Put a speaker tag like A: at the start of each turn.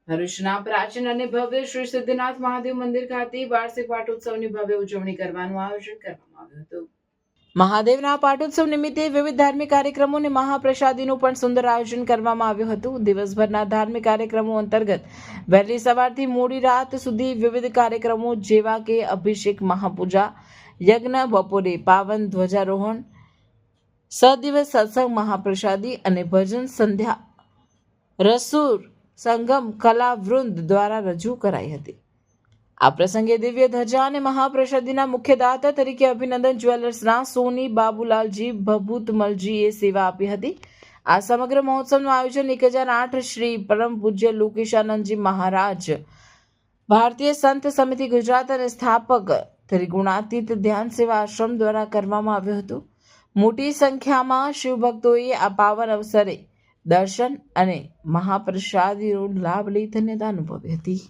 A: ભરૂચના પ્રાચીન અને ભવ્ય શ્રી સિદ્ધનાથ મહાદેવ મંદિર ખાતે વાર્ષિક પાટોત્સવની ભવ્ય ઉજવણી કરવાનું આયોજન કરવામાં આવ્યું હતું। મહાદેવના પાટોત્સવ નિમિત્તે વિવિધ ધાર્મિક કાર્યક્રમો અને મહાપ્રસાદીનું પણ સુંદર આયોજન કરવામાં આવ્યું હતું। દિવસભરના ધાર્મિક કાર્યક્રમો અંતર્ગત વહેલી સવારથી મોડી રાત સુધી વિવિધ કાર્યક્રમો જેવા કે અભિષેક, મહાપૂજા, યજ્ઞ, બપોરે પાવન ધ્વજારોહણ, સદિવસ સત્સંગ, મહાપ્રસાદી અને ભજન સંધ્યા રસૂર સંગમ કલાવૃંદ દ્વારા રજૂ કરાઈ હતી। આ પ્રસંગે દિવ્ય ધજા અને મહાપ્રસાદીના મુખ્ય દાતા તરીકે અભિનંદન જ્વેલર્સના સોની બાબુલાલજી ભભૂતમલજીએ સેવા આપી હતી। આ સમગ્ર મહોત્સવનું આયોજન 1008 શ્રી પરમ પૂજ્ય લોકેશાનંદજી મહારાજ, ભારતીય સંત સમિતિ ગુજરાત અને સ્થાપક ત્રિગુણાતીત ધ્યાન સેવા આશ્રમ દ્વારા કરવામાં આવ્યું હતું। મોટી સંખ્યામાં શિવભક્તોએ આ પાવન અવસરે દર્શન અને મહાપ્રસાદીનો લાભ લઈ ધન્યતા અનુભવી હતી।